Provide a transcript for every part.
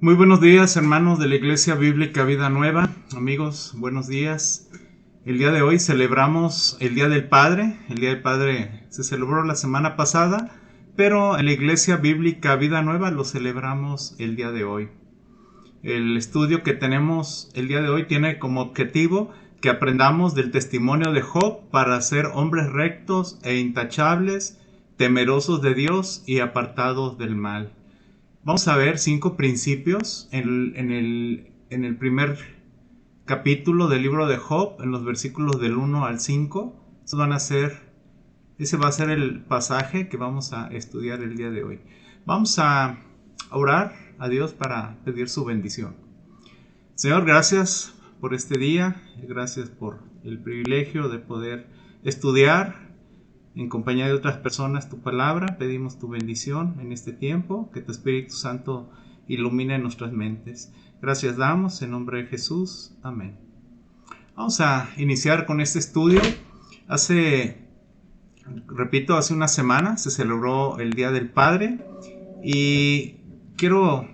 Muy buenos días, hermanos de la Iglesia Bíblica Vida Nueva. Amigos, buenos días. El día de hoy celebramos el Día del Padre. El Día del Padre se celebró la semana pasada, pero en la Iglesia Bíblica Vida Nueva lo celebramos el día de hoy. El estudio que tenemos el día de hoy tiene como objetivo que aprendamos del testimonio de Job para ser hombres rectos e intachables, temerosos de Dios y apartados del mal. Vamos a ver 5 principios en el primer capítulo del libro de Job, en los versículos del 1 al 5. Ese va a ser el pasaje que vamos a estudiar el día de hoy. Vamos a orar a Dios para pedir su bendición. Señor, gracias por este día, gracias por el privilegio de poder estudiar en compañía de otras personas tu palabra. Pedimos tu bendición en este tiempo, que tu Espíritu Santo ilumine nuestras mentes. Gracias damos en nombre de Jesús. Amén. Vamos a iniciar con este estudio. Hace una semana se celebró el Día del Padre y quiero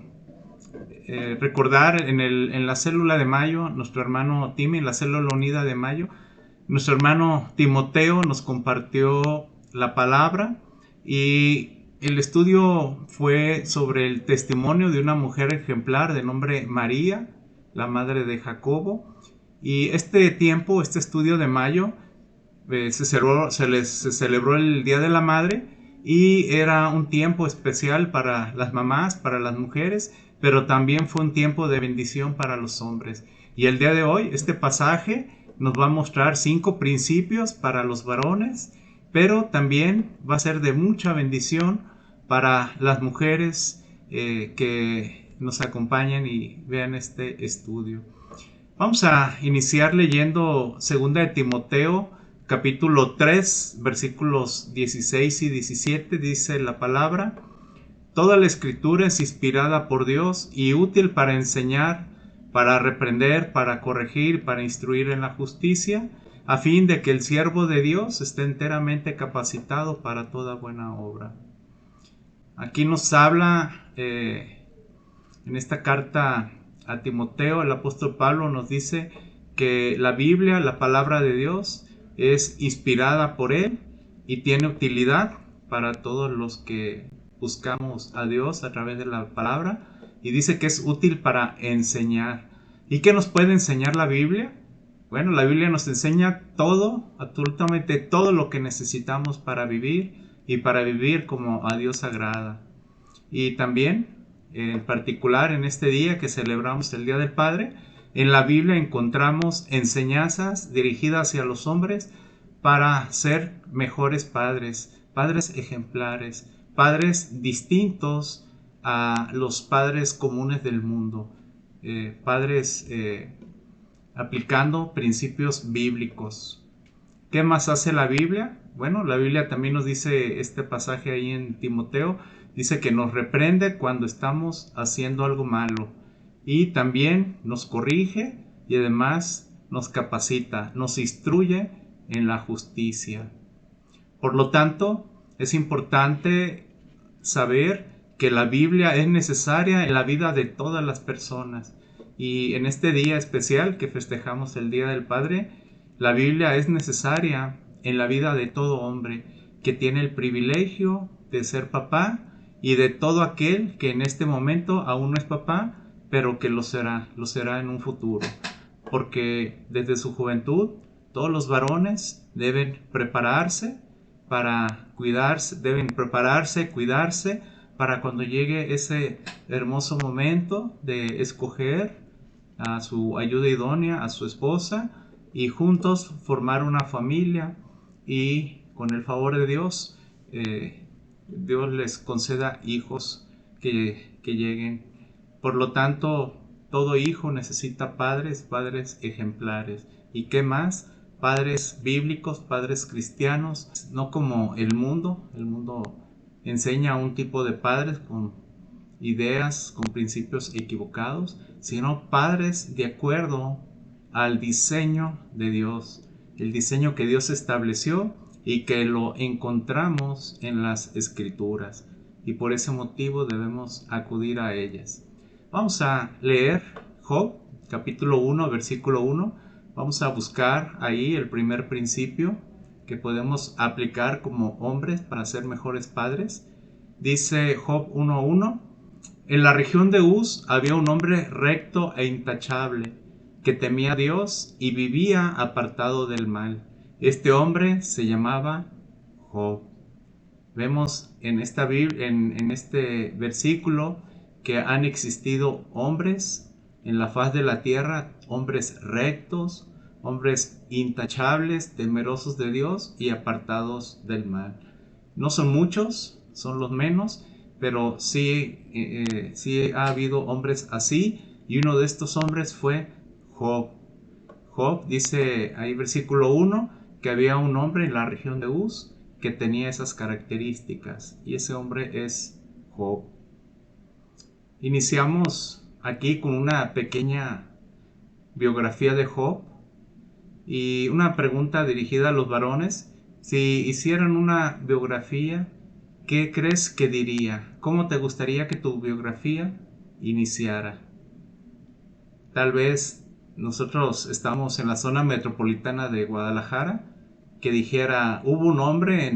recordar en la célula de mayo, nuestro hermano Timmy, en la célula unida de mayo, nuestro hermano Timoteo nos compartió la palabra y el estudio fue sobre el testimonio de una mujer ejemplar de nombre María, la madre de Jacobo. Y este estudio de mayo, se celebró el Día de la Madre y era un tiempo especial para las mamás, para las mujeres, pero también fue un tiempo de bendición para los hombres. Y el día de hoy, este pasaje nos va a mostrar 5 principios para los varones, pero también va a ser de mucha bendición para las mujeres que nos acompañan y vean este estudio. Vamos a iniciar leyendo 2 de Timoteo, capítulo 3, versículos 16 y 17. Dice la palabra: Toda la escritura es inspirada por Dios y útil para enseñar, para reprender, para corregir, para instruir en la justicia, a fin de que el siervo de Dios esté enteramente capacitado para toda buena obra. Aquí nos habla, en esta carta a Timoteo, el apóstol Pablo nos dice que la Biblia, la palabra de Dios, es inspirada por él y tiene utilidad para todos los que buscamos a Dios a través de la palabra. Y dice que es útil para enseñar. ¿Y qué nos puede enseñar la Biblia? Bueno, la Biblia nos enseña todo, absolutamente todo lo que necesitamos para vivir y para vivir como a Dios agrada. Y también, en particular en este día que celebramos el Día del Padre, en la Biblia encontramos enseñanzas dirigidas hacia los hombres para ser mejores padres, padres ejemplares, padres distintos a los padres comunes del mundo, padres aplicando principios bíblicos. ¿Qué más hace la Biblia? Bueno, la Biblia también nos dice, este pasaje ahí en Timoteo, dice que nos reprende cuando estamos haciendo algo malo y también nos corrige y además nos capacita, nos instruye en la justicia. Por lo tanto, es importante saber que la Biblia es necesaria en la vida de todas las personas. Y en este día especial que festejamos el Día del Padre, la Biblia es necesaria en la vida de todo hombre que tiene el privilegio de ser papá y de todo aquel que en este momento aún no es papá, pero que lo será en un futuro. Porque desde su juventud todos los varones deben prepararse, cuidarse para cuando llegue ese hermoso momento de escoger a su ayuda idónea, a su esposa, y juntos formar una familia, y con el favor de Dios, Dios les conceda hijos que lleguen. Por lo tanto, todo hijo necesita padres ejemplares. ¿Y qué más? Padres bíblicos, padres cristianos, no como el mundo. El mundo enseña a un tipo de padres con ideas, con principios equivocados, sino padres de acuerdo al diseño de Dios, el diseño que Dios estableció y que lo encontramos en las Escrituras, y por ese motivo debemos acudir a ellas. Vamos a leer Job, capítulo 1, versículo 1. Vamos a buscar ahí el primer principio que podemos aplicar como hombres para ser mejores padres. Dice Job 1:1: en la región de Uz había un hombre recto e intachable, que temía a Dios y vivía apartado del mal. Este hombre se llamaba Job. Vemos en este versículo que han existido hombres en la faz de la tierra, hombres rectos, hombres intachables, temerosos de Dios y apartados del mal. No son muchos, son los menos, pero sí ha habido hombres así, y uno de estos hombres fue Job. Job dice ahí versículo 1 que había un hombre en la región de Uz que tenía esas características, y ese hombre es Job. Iniciamos aquí con una pequeña biografía de Job y una pregunta dirigida a los varones. Si hicieran una biografía, ¿qué crees que diría? ¿Cómo te gustaría que tu biografía iniciara? Tal vez nosotros estamos en la zona metropolitana de Guadalajara, que dijera, hubo un hombre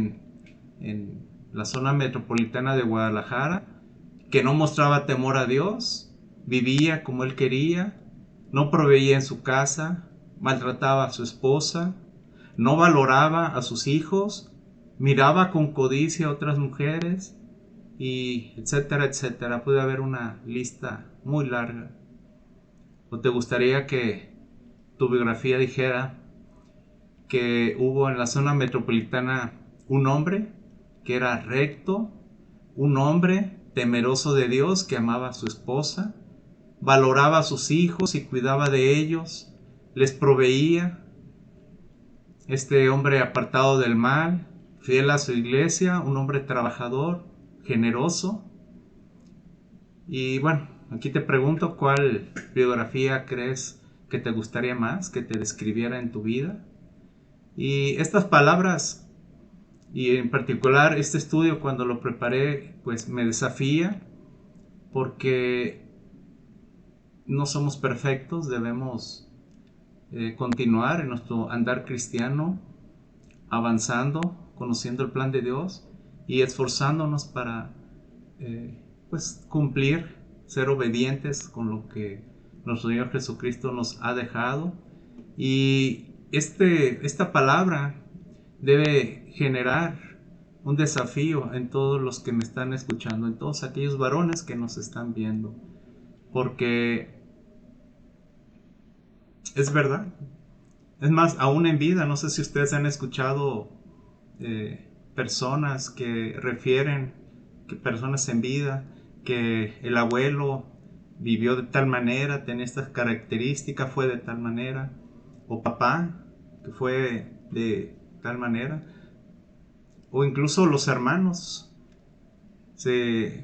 en la zona metropolitana de Guadalajara que no mostraba temor a Dios, vivía como él quería, no proveía en su casa, maltrataba a su esposa, no valoraba a sus hijos, miraba con codicia a otras mujeres, y etcétera, etcétera. Puede haber una lista muy larga. ¿O te gustaría que tu biografía dijera que hubo en la zona metropolitana un hombre que era recto, un hombre temeroso de Dios que amaba a su esposa, valoraba a sus hijos y cuidaba de ellos, les proveía? Este hombre apartado del mal, fiel a su iglesia, un hombre trabajador, generoso. Y bueno, aquí te pregunto, ¿cuál biografía crees que te gustaría más que te describiera en tu vida? Y estas palabras, y en particular este estudio, cuando lo preparé, pues me desafía, porque no somos perfectos, debemos continuar en nuestro andar cristiano, avanzando, conociendo el plan de Dios y esforzándonos para pues cumplir, ser obedientes con lo que nuestro Señor Jesucristo nos ha dejado. Y esta palabra debe generar un desafío en todos los que me están escuchando, en todos aquellos varones que nos están viendo, porque es verdad. Es más, aún en vida, no sé si ustedes han escuchado personas que refieren, que personas en vida, que el abuelo vivió de tal manera, tenía estas características, fue de tal manera, o papá, que fue de tal manera, o incluso los hermanos,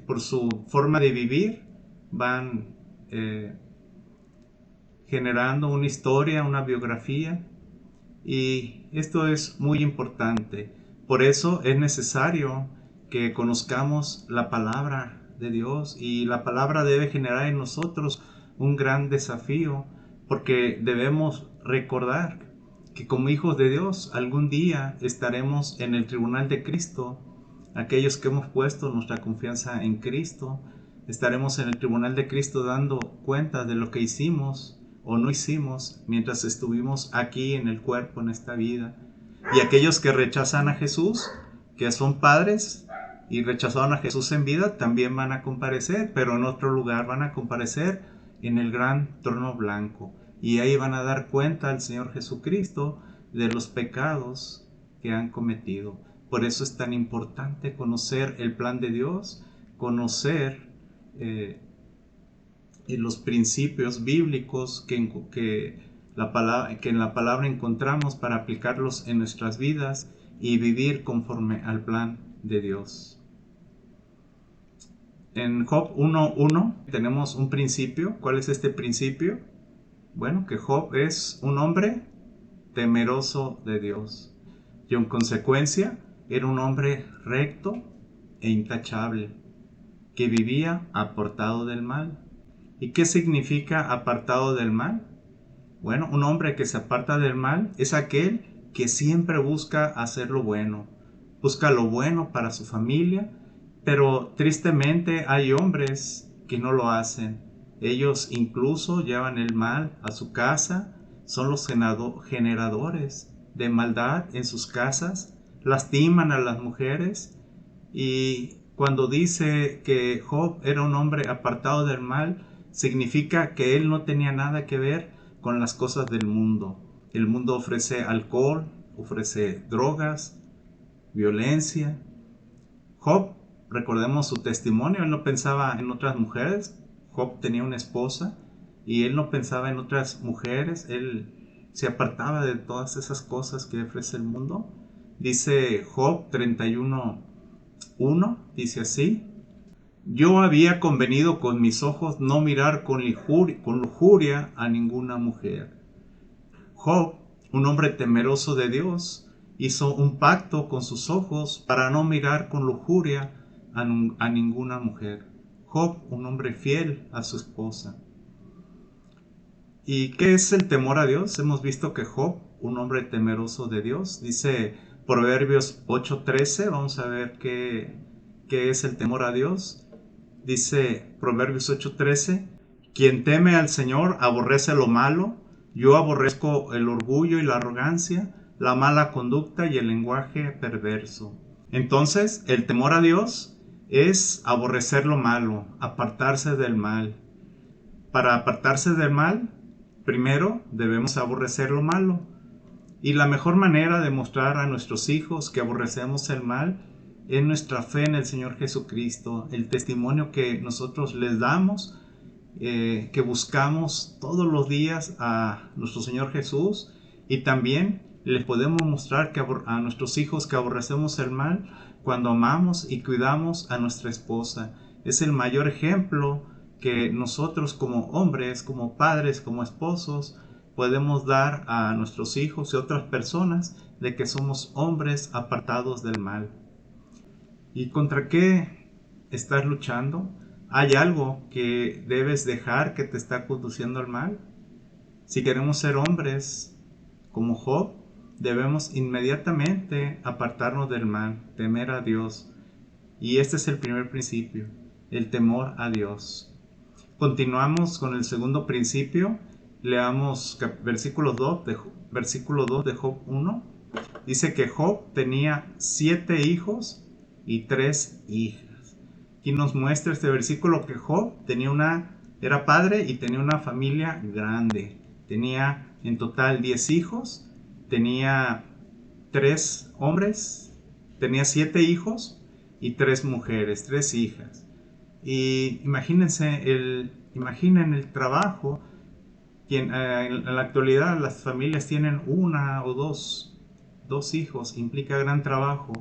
por su forma de vivir, van generando una historia, una biografía, y esto es muy importante. Por eso es necesario que conozcamos la palabra de Dios, y la palabra debe generar en nosotros un gran desafío, porque debemos recordar que como hijos de Dios algún día estaremos en el tribunal de Cristo. Aquellos que hemos puesto nuestra confianza en Cristo, estaremos en el tribunal de Cristo dando cuenta de lo que hicimos o no hicimos mientras estuvimos aquí en el cuerpo, en esta vida. Y aquellos que rechazan a Jesús, que son padres y rechazaron a Jesús en vida, también van a comparecer, pero en otro lugar, van a comparecer en el gran trono blanco, y ahí van a dar cuenta al Señor Jesucristo de los pecados que han cometido. Por eso es tan importante conocer el plan de Dios, conocer los principios bíblicos que en la palabra encontramos, para aplicarlos en nuestras vidas y vivir conforme al plan de Dios. En Job 1:1 tenemos un principio. ¿Cuál es este principio? Bueno, que Job es un hombre temeroso de Dios, y en consecuencia era un hombre recto e intachable, que vivía apartado del mal. ¿Y qué significa apartado del mal? Bueno, un hombre que se aparta del mal es aquel que siempre busca hacer lo bueno, busca lo bueno para su familia, pero tristemente hay hombres que no lo hacen. Ellos incluso llevan el mal a su casa, son los generadores de maldad en sus casas, lastiman a las mujeres. Y cuando dice que Job era un hombre apartado del mal, significa que él no tenía nada que ver con las cosas del mundo. El mundo ofrece alcohol, ofrece drogas, violencia. Job, recordemos su testimonio, él no pensaba en otras mujeres. Job tenía una esposa y él no pensaba en otras mujeres. Él se apartaba de todas esas cosas que ofrece el mundo. Dice Job 31:1, dice así: yo había convenido con mis ojos no mirar con lujuria a ninguna mujer. Job, un hombre temeroso de Dios, hizo un pacto con sus ojos para no mirar con lujuria a ninguna mujer. Job, un hombre fiel a su esposa. ¿Y qué es el temor a Dios? Hemos visto que Job, un hombre temeroso de Dios, dice Proverbios 8:13, vamos a ver qué es el temor a Dios. Dice Proverbios 8:13, quien teme al Señor aborrece lo malo, yo aborrezco el orgullo y la arrogancia, la mala conducta y el lenguaje perverso. Entonces, el temor a Dios es aborrecer lo malo, apartarse del mal. Para apartarse del mal, primero debemos aborrecer lo malo. Y la mejor manera de mostrar a nuestros hijos que aborrecemos el mal es nuestra fe en el Señor Jesucristo, el testimonio que nosotros les damos, que buscamos todos los días a nuestro Señor Jesús, y también les podemos mostrar a nuestros hijos que aborrecemos el mal cuando amamos y cuidamos a nuestra esposa. Es el mayor ejemplo que nosotros como hombres, como padres, como esposos, podemos dar a nuestros hijos y otras personas de que somos hombres apartados del mal. ¿Y contra qué estás luchando? ¿Hay algo que debes dejar que te está conduciendo al mal? Si queremos ser hombres como Job, debemos inmediatamente apartarnos del mal, temer a Dios. Y este es el primer principio, el temor a Dios. Continuamos con el segundo principio. Leamos versículo 2 de Job 1. Dice que Job tenía 7 hijos y 3 hijas. Aquí nos muestra este versículo que Job era padre y tenía una familia grande. Tenía en total 10 hijos, tenía 3 hombres, tenía 7 hijos y 3 mujeres, 3 hijas. Y imaginen el trabajo. En la actualidad las familias tienen una o dos hijos, implica gran trabajo.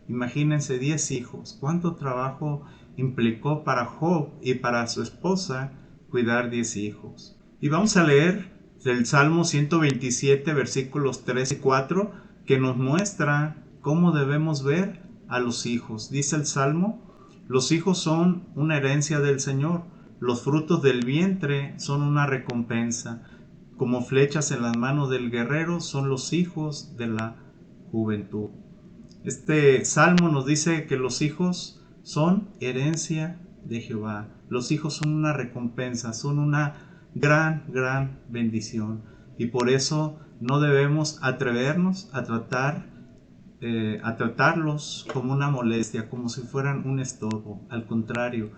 Imagínense 10 hijos. ¿Cuánto trabajo implicó para Job y para su esposa cuidar 10 hijos? Y vamos a leer del Salmo 127, versículos 3 y 4, que nos muestra cómo debemos ver a los hijos. Dice el Salmo: los hijos son una herencia del Señor, los frutos del vientre son una recompensa. Como flechas en las manos del guerrero son los hijos de la juventud. Este salmo nos dice que los hijos son herencia de Jehová. Los hijos son una recompensa, son una gran bendición. Y por eso no debemos atrevernos a tratarlos como una molestia, como si fueran un estorbo. Al contrario,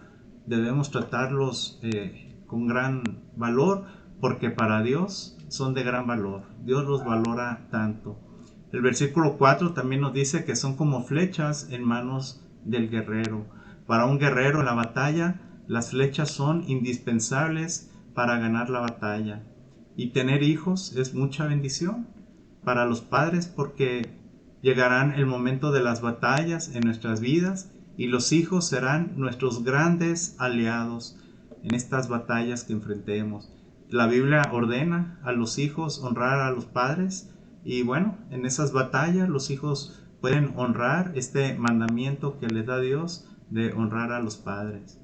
debemos tratarlos con gran valor, porque para Dios son de gran valor. Dios los valora tanto. El versículo 4 también nos dice que son como flechas en manos del guerrero. Para un guerrero en la batalla, las flechas son indispensables para ganar la batalla. Y tener hijos es mucha bendición para los padres, porque llegarán el momento de las batallas en nuestras vidas y los hijos serán nuestros grandes aliados en estas batallas que enfrentemos. La Biblia ordena a los hijos honrar a los padres, y bueno, en esas batallas los hijos pueden honrar este mandamiento que les da Dios de honrar a los padres.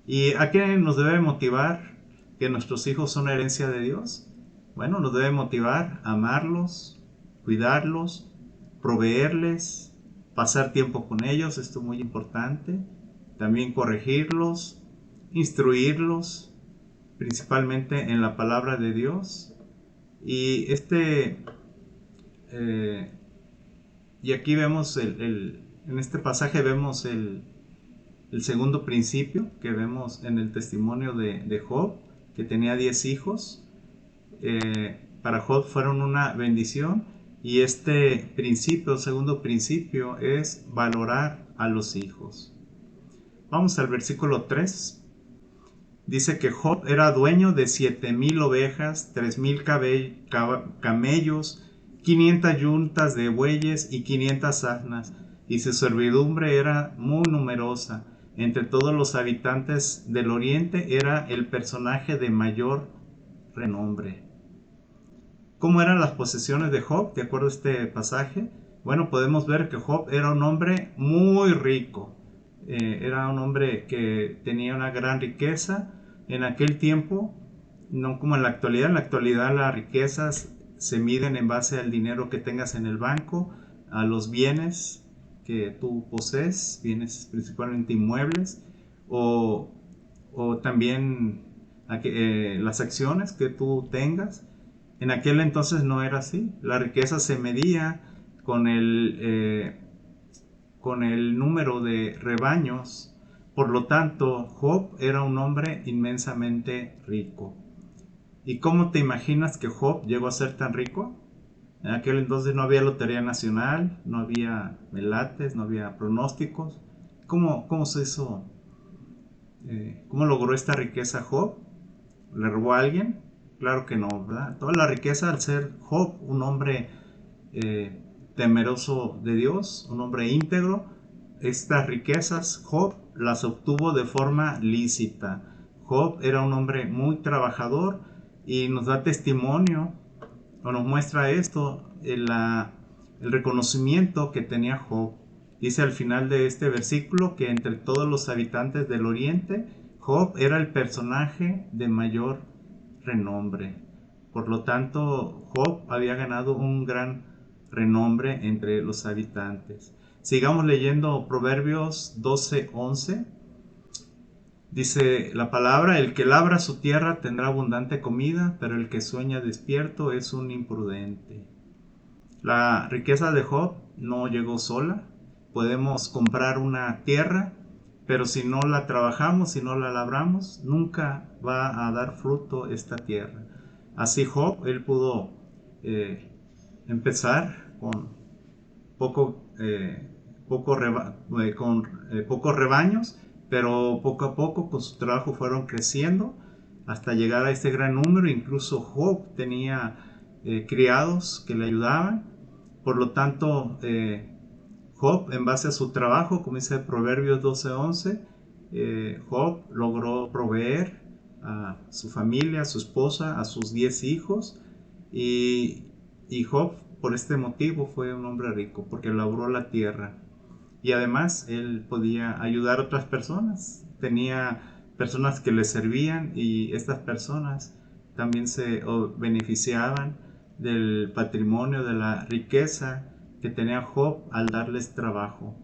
¿Y a qué nos debe motivar que nuestros hijos son herencia de Dios? Bueno, nos debe motivar a amarlos, cuidarlos, proveerles, pasar tiempo con ellos, esto es muy importante. También corregirlos, instruirlos, principalmente en la palabra de Dios. Y y aquí vemos en este pasaje vemos el segundo principio que vemos en el testimonio de Job, que tenía 10 hijos. Para Job fueron una bendición, y este principio, el segundo principio, es valorar a los hijos. Vamos al versículo 3. Dice que Job era dueño de 7,000 ovejas, 3,000 camellos, 500 yuntas de bueyes y 500 asnas, y su servidumbre era muy numerosa. Entre todos los habitantes del oriente era el personaje de mayor renombre. ¿Cómo eran las posesiones de Job, de acuerdo a este pasaje? Bueno, podemos ver que Job era un hombre muy rico. Era un hombre que tenía una gran riqueza. En aquel tiempo, no como en la actualidad las riquezas se miden en base al dinero que tengas en el banco, a los bienes que tú posees, bienes principalmente inmuebles, o también las acciones que tú tengas. En aquel entonces no era así. La riqueza se medía con el número de rebaños. Por lo tanto, Job era un hombre inmensamente rico. ¿Y cómo te imaginas que Job llegó a ser tan rico? En aquel entonces no había lotería nacional, no había melates, no había pronósticos. ¿Cómo se hizo? ¿Cómo logró esta riqueza Job? ¿Le robó a alguien? Claro que no, ¿verdad? Toda la riqueza, al ser Job un hombre temeroso de Dios, un hombre íntegro, estas riquezas Job las obtuvo de forma lícita. Job era un hombre muy trabajador, y nos da testimonio, o nos muestra esto, el reconocimiento que tenía Job. Dice al final de este versículo que entre todos los habitantes del oriente, Job era el personaje de mayor renombre. Por lo tanto, Job había ganado un gran renombre entre los habitantes. Sigamos leyendo Proverbios 12:11. Dice la palabra: el que labra su tierra tendrá abundante comida, pero el que sueña despierto es un imprudente. La riqueza de Job no llegó sola. Podemos comprar una tierra, pero si no la trabajamos, si no la labramos, nunca va a dar fruto esta tierra. Así Job, él pudo empezar con pocos rebaños, pero poco a poco con su trabajo fueron creciendo hasta llegar a este gran número. Incluso Job tenía criados que le ayudaban. Por lo tanto, Job, en base a su trabajo, como dice Proverbios 12:11, Job logró proveer a su familia, a su esposa, a sus 10 hijos, y Job por este motivo fue un hombre rico, porque labró la tierra. Y además él podía ayudar a otras personas. Tenía personas que le servían, y estas personas también se beneficiaban del patrimonio, de la riqueza que tenía Job al darles trabajo.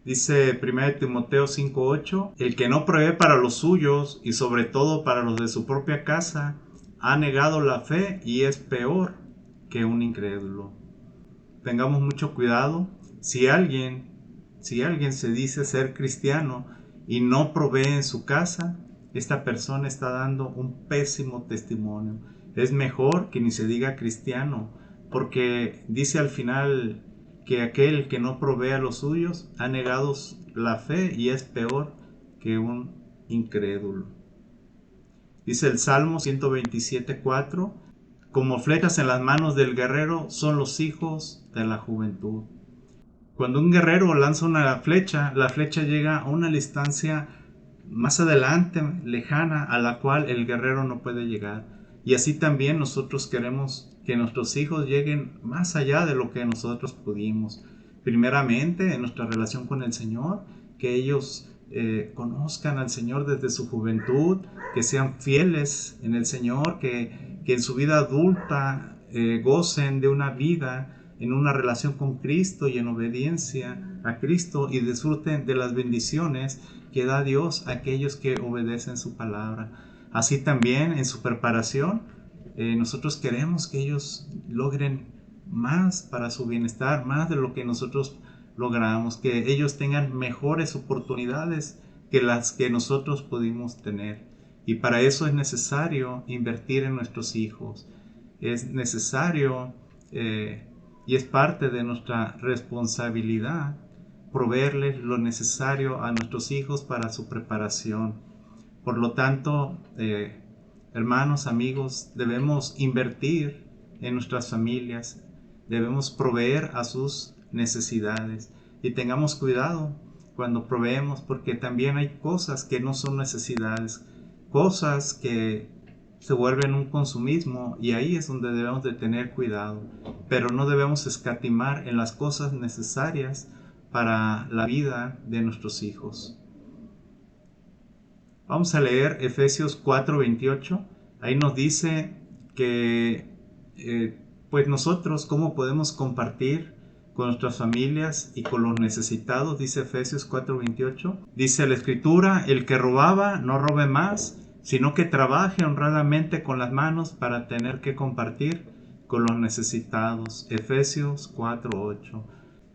Dice 1 Timoteo 5:8: el que no provee para los suyos, y sobre todo para los de su propia casa, ha negado la fe y es peor que un incrédulo. Tengamos mucho cuidado. Si alguien se dice ser cristiano y no provee en su casa, esta persona está dando un pésimo testimonio. Es mejor que ni se diga cristiano, porque dice al final que aquel que no provee a los suyos ha negado la fe y es peor que un incrédulo. Dice el Salmo 127:4: como flechas en las manos del guerrero son los hijos de la juventud. Cuando un guerrero lanza una flecha, la flecha llega a una distancia más adelante, lejana, a la cual el guerrero no puede llegar. Y así también nosotros queremos que nuestros hijos lleguen más allá de lo que nosotros pudimos. Primeramente, en nuestra relación con el Señor, que ellos conozcan al Señor desde su juventud, que sean fieles en el Señor, que en su vida adulta gocen de una vida en una relación con Cristo y en obediencia a Cristo, y disfruten de las bendiciones que da Dios a aquellos que obedecen su palabra. Así también en su preparación, nosotros queremos que ellos logren más para su bienestar, más de lo que nosotros logramos, que ellos tengan mejores oportunidades que las que nosotros pudimos tener. Y para eso es necesario invertir en nuestros hijos. Es necesario y es parte de nuestra responsabilidad proveerles lo necesario a nuestros hijos para su preparación. Por lo tanto, hermanos, amigos, debemos invertir en nuestras familias, debemos proveer a sus necesidades, y tengamos cuidado cuando proveemos, porque también hay cosas que no son necesidades, cosas que se vuelven un consumismo, y ahí es donde debemos de tener cuidado, pero no debemos escatimar en las cosas necesarias para la vida de nuestros hijos. Vamos a leer Efesios 4:28. Ahí nos dice que pues nosotros cómo podemos compartir con nuestras familias y con los necesitados. Dice Efesios 4:28. Dice la Escritura: el que robaba no robe más, sino que trabaje honradamente con las manos para tener que compartir con los necesitados. Efesios 4:8.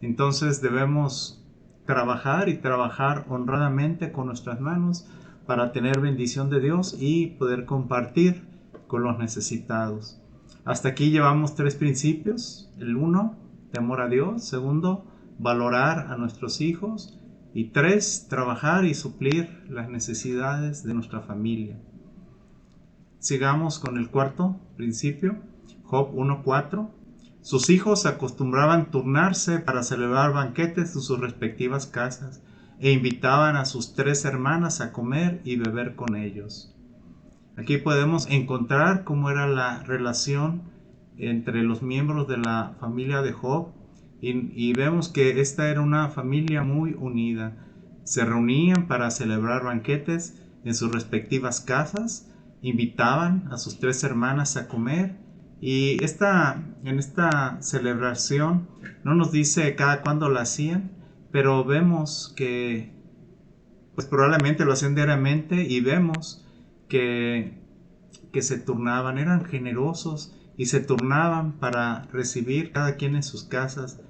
Entonces debemos trabajar y trabajar honradamente con nuestras manos para tener bendición de Dios y poder compartir con los necesitados. Hasta aquí llevamos 3 principios. El 1, temor a Dios. Segundo, valorar a nuestros hijos. Y 3, trabajar y suplir las necesidades de nuestra familia. Sigamos con el 4 principio. Job 1:4. Sus hijos acostumbraban turnarse para celebrar banquetes en sus respectivas casas, e invitaban a sus 3 hermanas a comer y beber con ellos. Aquí podemos encontrar cómo era la relación entre los miembros de la familia de Job, y vemos que esta era una familia muy unida. Se reunían para celebrar banquetes en sus respectivas casas, invitaban a sus 3 hermanas a comer, y en esta celebración no nos dice cada cuándo la hacían, pero vemos que pues probablemente lo hacían diariamente, y vemos que se turnaban, eran generosos y se turnaban para recibir cada quien en sus casas.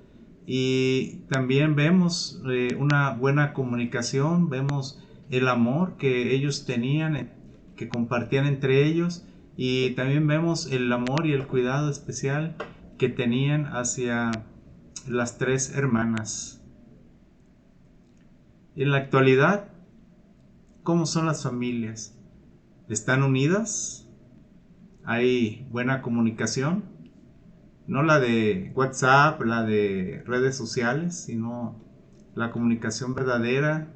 Y también vemos una buena comunicación, vemos el amor que ellos tenían, que compartían entre ellos, y también vemos el amor y el cuidado especial que tenían hacia las 3 hermanas. En la actualidad, ¿cómo son las familias? ¿Están unidas? ¿Hay buena comunicación? No la de WhatsApp, la de redes sociales, sino la comunicación verdadera,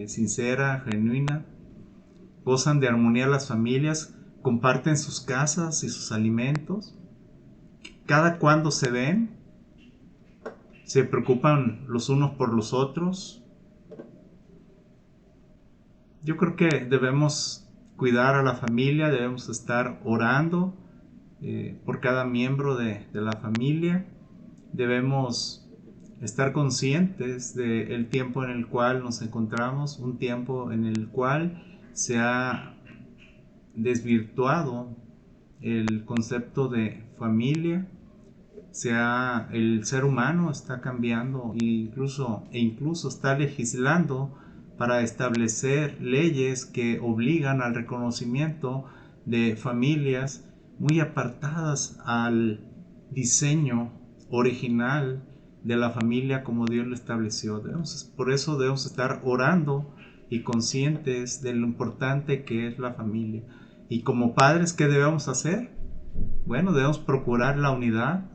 sincera, genuina. ¿Gozan de armonía las familias? ¿Comparten sus casas y sus alimentos? ¿Cada cuándo se ven? ¿Se preocupan los unos por los otros? Yo creo que debemos cuidar a la familia, debemos estar orando por cada miembro de la familia. Debemos estar conscientes del tiempo en el cual nos encontramos, un tiempo en el cual se ha desvirtuado el concepto de familia. El ser humano está cambiando e incluso está legislando para establecer leyes que obligan al reconocimiento de familias muy apartadas al diseño original de la familia como Dios lo estableció. Por eso debemos estar orando y conscientes de lo importante que es la familia. Y como padres, ¿qué debemos hacer? Bueno, debemos procurar la unidad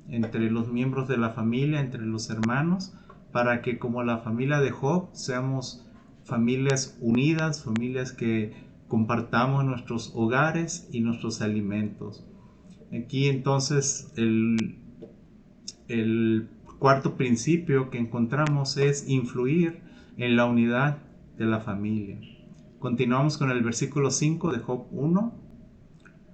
entre los miembros de la familia, entre los hermanos, para que como la familia de Job seamos familias unidas, familias que compartamos nuestros hogares y nuestros alimentos. Aquí entonces el cuarto principio que encontramos es influir en la unidad de la familia. Continuamos con el versículo 5 de Job 1.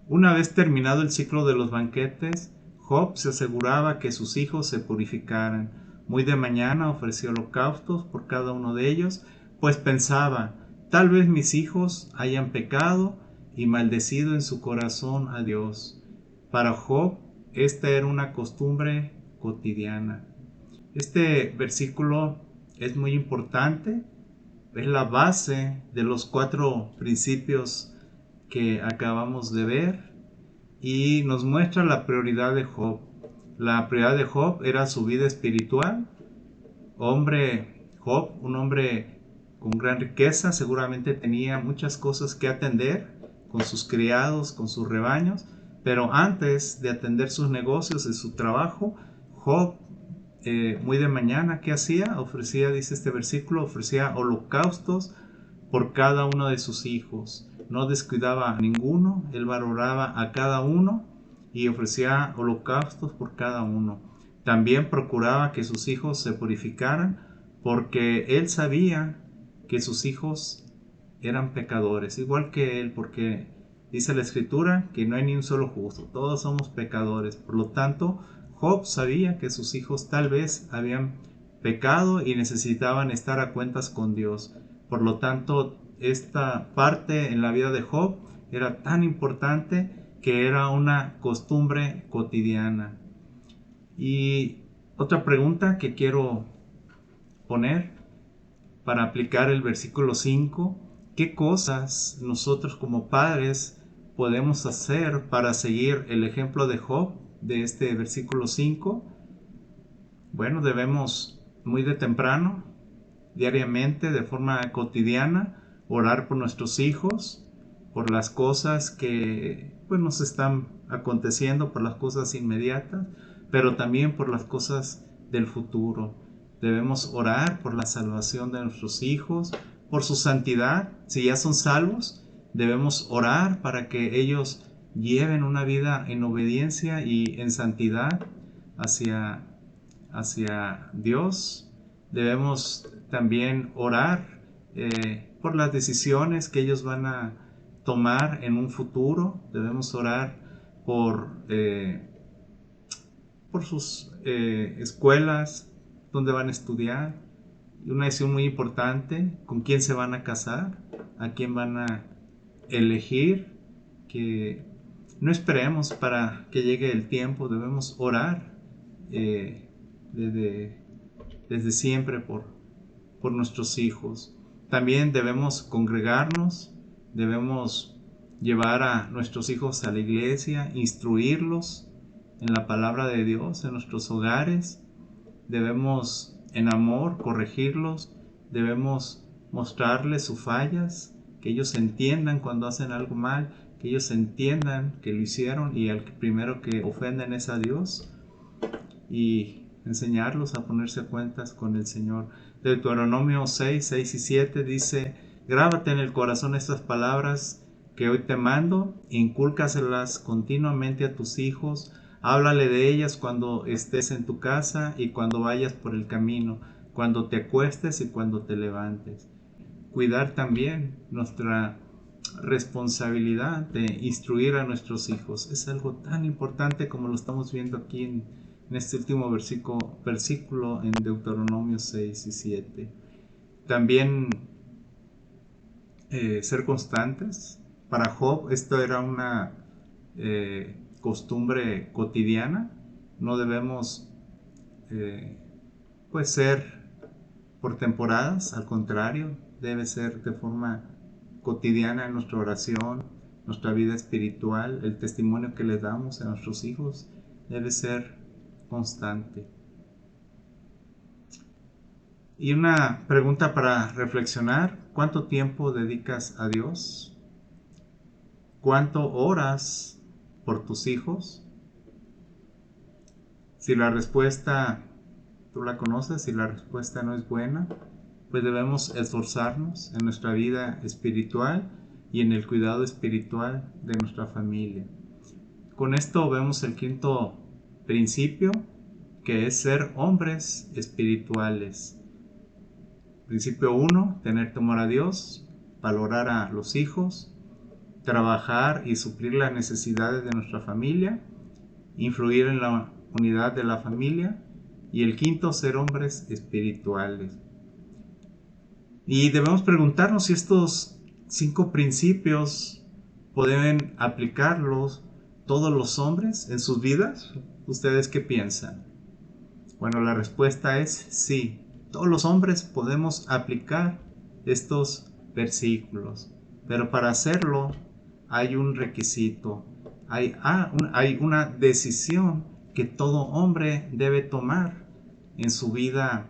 Una vez terminado el ciclo de los banquetes, Job se aseguraba que sus hijos se purificaran. Muy de mañana ofreció holocaustos por cada uno de ellos, pues pensaba, tal vez mis hijos hayan pecado y maldecido en su corazón a Dios. Para Job, esta era una costumbre cotidiana. Este versículo es muy importante, es la base de los 4 principios que acabamos de ver y nos muestra la prioridad de Job. La prioridad de Job era su vida espiritual. Job, un hombre con gran riqueza, seguramente tenía muchas cosas que atender con sus criados, con sus rebaños, pero antes de atender sus negocios y su trabajo, Job, muy de mañana, ¿qué hacía? Ofrecía, dice este versículo, ofrecía holocaustos por cada uno de sus hijos. No descuidaba a ninguno, él valoraba a cada uno y ofrecía holocaustos por cada uno. También procuraba que sus hijos se purificaran porque él sabía que sus hijos eran pecadores, igual que él, porque dice la Escritura que no hay ni un solo justo, todos somos pecadores. Por lo tanto, Job sabía que sus hijos tal vez habían pecado y necesitaban estar a cuentas con Dios. Por lo tanto, esta parte en la vida de Job era tan importante que era una costumbre cotidiana. Y otra pregunta que quiero poner para aplicar el versículo 5, ¿qué cosas nosotros como padres podemos hacer para seguir el ejemplo de Job de este versículo 5? Bueno, debemos muy de temprano, diariamente, de forma cotidiana, orar por nuestros hijos, por las cosas que pues, nos están aconteciendo, por las cosas inmediatas, pero también por las cosas del futuro. Debemos orar por la salvación de nuestros hijos, por su santidad. Si ya son salvos, debemos orar para que ellos lleven una vida en obediencia y en santidad hacia Dios. Debemos también orar por las decisiones que ellos van a tomar en un futuro. Debemos orar por sus escuelas, donde van a estudiar. Y una decisión muy importante, con quién se van a casar, a quién van a elegir, que no esperemos para que llegue el tiempo, debemos orar desde siempre por nuestros hijos. También debemos congregarnos, debemos llevar a nuestros hijos a la iglesia, instruirlos en la palabra de Dios en nuestros hogares. Debemos en amor corregirlos, debemos mostrarles sus fallas, que ellos entiendan cuando hacen algo mal, que ellos entiendan que lo hicieron y al primero que ofenden es a Dios, y enseñarlos a ponerse a cuentas con el Señor. Deuteronomio 6 y 7 dice: grábate en el corazón estas palabras que hoy te mando, incúlcaselas continuamente a tus hijos, háblale de ellas cuando estés en tu casa y cuando vayas por el camino, cuando te acuestes y cuando te levantes. Cuidar también nuestra responsabilidad de instruir a nuestros hijos es algo tan importante como lo estamos viendo aquí en este último versículo en Deuteronomio 6 y 7. También ser constantes. Para Job esto era una costumbre cotidiana. No debemos ser por temporadas, al contrario, debe ser de forma cotidiana en nuestra oración, nuestra vida espiritual, el testimonio que le damos a nuestros hijos debe ser constante. Y una pregunta para reflexionar: ¿cuánto tiempo dedicas a Dios? ¿Cuánto oras por tus hijos? Si la respuesta tú la conoces, si la respuesta no es buena, pues debemos esforzarnos en nuestra vida espiritual y en el cuidado espiritual de nuestra familia. Con esto vemos el quinto principio, que es ser hombres espirituales. Principio 1, tener temor a Dios, valorar a los hijos, trabajar y suplir las necesidades de nuestra familia, influir en la unidad de la familia, y el quinto, ser hombres espirituales. Y debemos preguntarnos si estos 5 principios pueden aplicarlos todos los hombres en sus vidas. ¿Ustedes qué piensan? Bueno, la respuesta es sí. Todos los hombres podemos aplicar estos versículos, pero para hacerlo hay un requisito, hay una decisión que todo hombre debe tomar en su vida,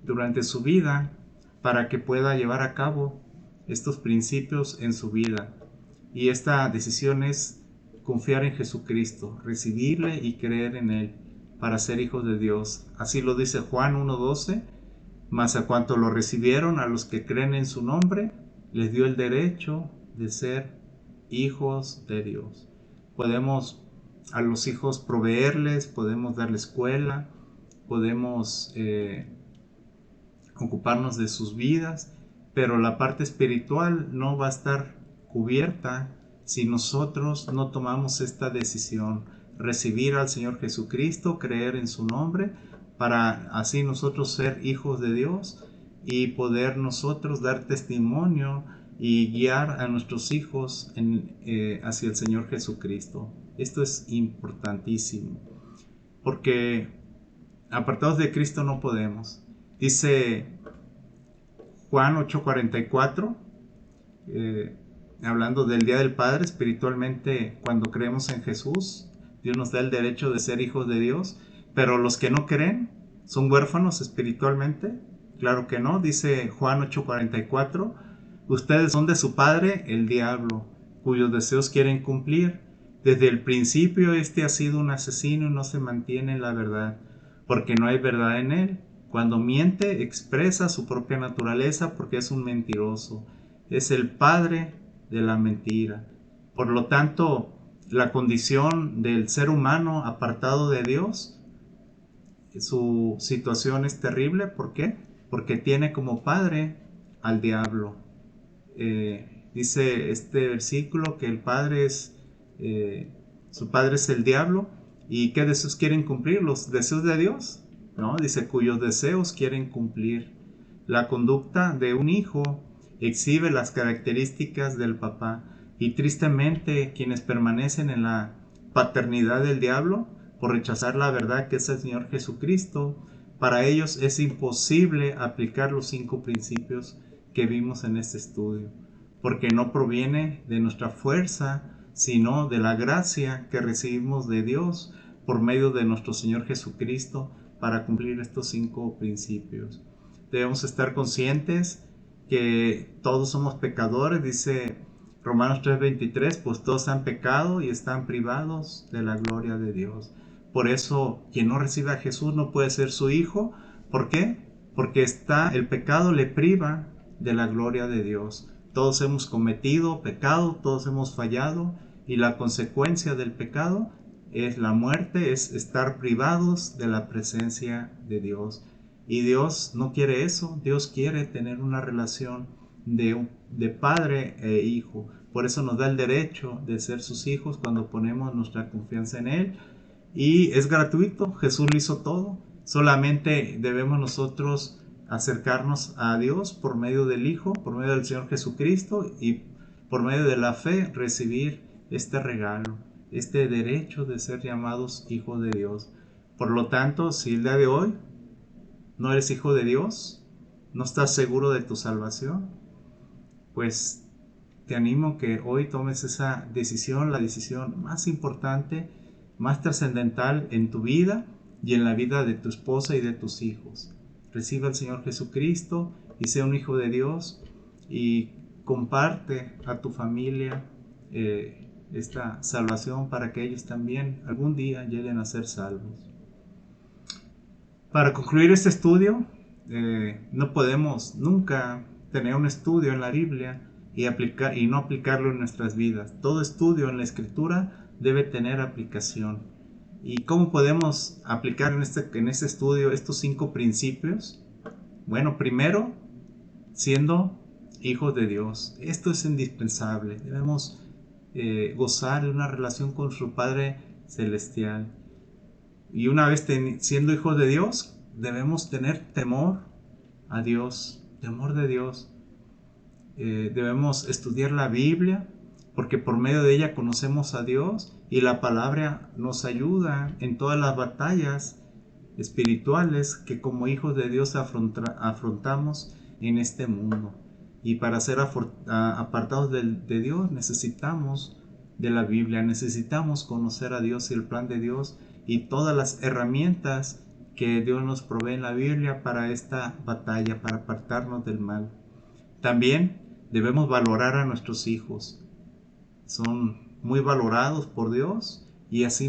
durante su vida, para que pueda llevar a cabo estos principios en su vida. Y esta decisión es confiar en Jesucristo, recibirle y creer en Él para ser hijos de Dios. Así lo dice Juan 1:12, mas a cuanto lo recibieron, a los que creen en su nombre, les dio el derecho de ser hijos de Dios. Podemos a los hijos proveerles, podemos darles escuela, podemos ocuparnos de sus vidas, pero la parte espiritual no va a estar cubierta si nosotros no tomamos esta decisión, recibir al Señor Jesucristo, creer en su nombre, para así nosotros ser hijos de Dios y poder nosotros dar testimonio y guiar a nuestros hijos hacia el Señor Jesucristo. Esto es importantísimo, porque apartados de Cristo no podemos. Dice Juan 8:44, hablando del Día del Padre, espiritualmente, cuando creemos en Jesús, Dios nos da el derecho de ser hijos de Dios, pero los que no creen son huérfanos espiritualmente. Claro que no, dice Juan 8:44, ustedes son de su padre, el diablo, cuyos deseos quieren cumplir. Desde el principio este ha sido un asesino y no se mantiene en la verdad, porque no hay verdad en él. Cuando miente, expresa su propia naturaleza porque es un mentiroso. Es el padre de la mentira. Por lo tanto, la condición del ser humano apartado de Dios, su situación es terrible. ¿Por qué? Porque tiene como padre al diablo. Dice este versículo que el padre es, su padre es el diablo. ¿Y qué deseos quieren cumplir? ¿Los deseos de Dios? ¿No? Dice, cuyos deseos quieren cumplir. La conducta de un hijo exhibe las características del papá, y tristemente quienes permanecen en la paternidad del diablo por rechazar la verdad que es el Señor Jesucristo, para ellos es imposible aplicar los 5 principios que vimos en este estudio, porque no proviene de nuestra fuerza, sino de la gracia que recibimos de Dios por medio de nuestro Señor Jesucristo para cumplir estos 5 principios. Debemos estar conscientes que todos somos pecadores, dice Romanos 3:23, pues todos han pecado y están privados de la gloria de Dios. Por eso, quien no recibe a Jesús no puede ser su hijo. ¿Por qué? Porque el pecado le priva de la gloria de Dios. Todos hemos cometido pecado, todos hemos fallado, y la consecuencia del pecado es la muerte, es estar privados de la presencia de Dios. Y Dios no quiere eso. Dios quiere tener una relación de padre e hijo. Por eso nos da el derecho de ser sus hijos cuando ponemos nuestra confianza en Él. Y es gratuito, Jesús lo hizo todo. Solamente debemos nosotros acercarnos a Dios por medio del Hijo, por medio del Señor Jesucristo, y por medio de la fe recibir este regalo, este derecho de ser llamados hijos de Dios. Por lo tanto, si el día de hoy no eres hijo de Dios, no estás seguro de tu salvación, pues te animo que hoy tomes esa decisión, la decisión más importante, más trascendental en tu vida y en la vida de tu esposa y de tus hijos. Recibe al Señor Jesucristo y sea un hijo de Dios, y comparte a tu familia esta salvación para que ellos también algún día lleguen a ser salvos. Para concluir este estudio, no podemos nunca tener un estudio en la Biblia y no aplicarlo en nuestras vidas. Todo estudio en la Escritura debe tener aplicación. ¿Y cómo podemos aplicar en este estudio estos 5 principios? Bueno, primero, siendo hijos de Dios. Esto es indispensable. Debemos gozar de una relación con su Padre Celestial. Y una vez siendo hijos de Dios, debemos tener temor a Dios, temor de Dios. Debemos estudiar la Biblia, porque por medio de ella conocemos a Dios y la palabra nos ayuda en todas las batallas espirituales que como hijos de Dios afrontamos en este mundo. Y para ser apartados de Dios necesitamos de la Biblia, necesitamos conocer a Dios y el plan de Dios y todas las herramientas que Dios nos provee en la Biblia para esta batalla, para apartarnos del mal. También debemos valorar a nuestros hijos. Son muy valorados por Dios y así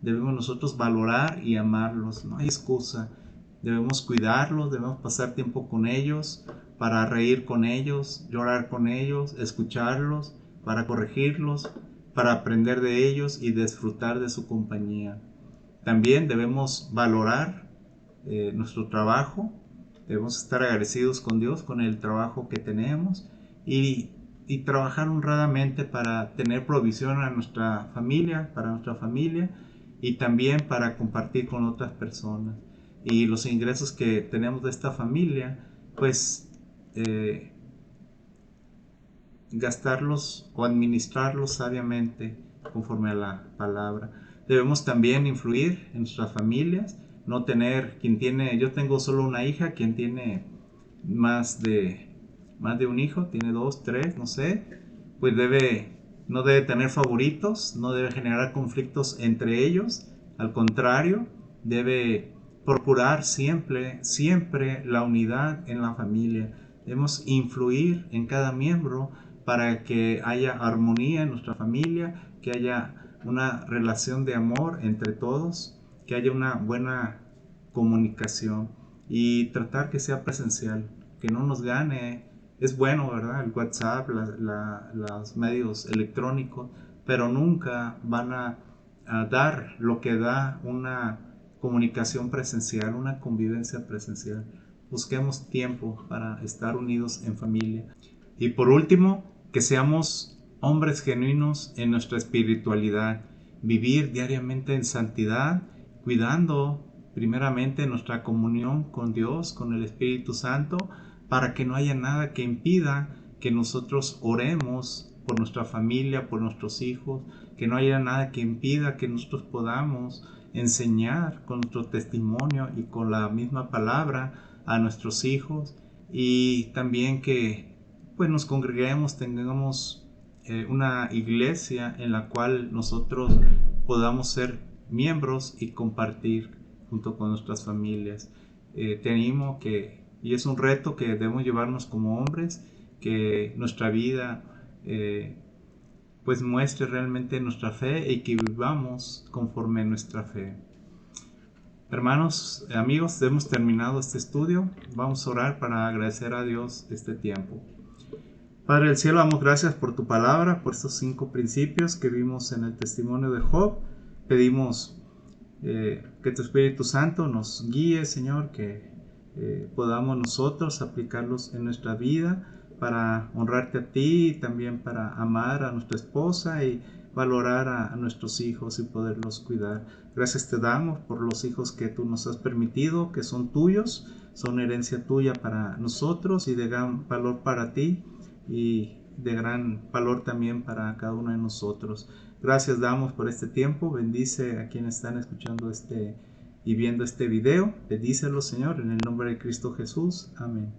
debemos nosotros valorar y amarlos. No hay excusa. Debemos cuidarlos, debemos pasar tiempo con ellos, para reír con ellos, llorar con ellos, escucharlos, para corregirlos, para aprender de ellos y disfrutar de su compañía. También debemos valorar nuestro trabajo, debemos estar agradecidos con Dios, con el trabajo que tenemos y trabajar honradamente para tener provisión a nuestra familia, para nuestra familia y también para compartir con otras personas. Y los ingresos que tenemos de esta familia, pues gastarlos o administrarlos sabiamente conforme a la palabra. Debemos también influir en nuestras familias, no tener yo tengo solo una hija, quien tiene más de un hijo, tiene 2, 3, no sé, pues no debe tener favoritos, no debe generar conflictos entre ellos, al contrario, debe procurar siempre la unidad en la familia. Debemos influir en cada miembro para que haya armonía en nuestra familia, que haya una relación de amor entre todos, que haya una buena comunicación y tratar que sea presencial, que no nos gane. Es bueno, ¿verdad? El WhatsApp, los medios electrónicos, pero nunca van a dar lo que da una comunicación presencial, una convivencia presencial. Busquemos tiempo para estar unidos en familia. Y por último, que seamos hombres genuinos en nuestra espiritualidad, vivir diariamente en santidad, cuidando primeramente nuestra comunión con Dios, con el Espíritu Santo, para que no haya nada que impida que nosotros oremos por nuestra familia, por nuestros hijos, que no haya nada que impida que nosotros podamos enseñar con nuestro testimonio y con la misma palabra a nuestros hijos, y también que pues nos congreguemos, tengamos una iglesia en la cual nosotros podamos ser miembros y compartir junto con nuestras familias. Te animo y es un reto que debemos llevarnos como hombres, que nuestra vida pues muestre realmente nuestra fe y que vivamos conforme a nuestra fe. Hermanos, amigos, hemos terminado este estudio. Vamos a orar para agradecer a Dios este tiempo. Padre del cielo, damos gracias por tu palabra, por estos 5 principios que vimos en el testimonio de Job. Pedimos que tu Espíritu Santo nos guíe, Señor, que podamos nosotros aplicarlos en nuestra vida para honrarte a ti y también para amar a nuestra esposa y valorar a nuestros hijos y poderlos cuidar. Gracias te damos por los hijos que tú nos has permitido, que son tuyos, son herencia tuya para nosotros y de gran valor para ti y de gran valor también para cada uno de nosotros. Gracias damos por este tiempo. Bendice a quienes están escuchando y viendo este video. Bendícelos, Señor, en el nombre de Cristo Jesús. Amén.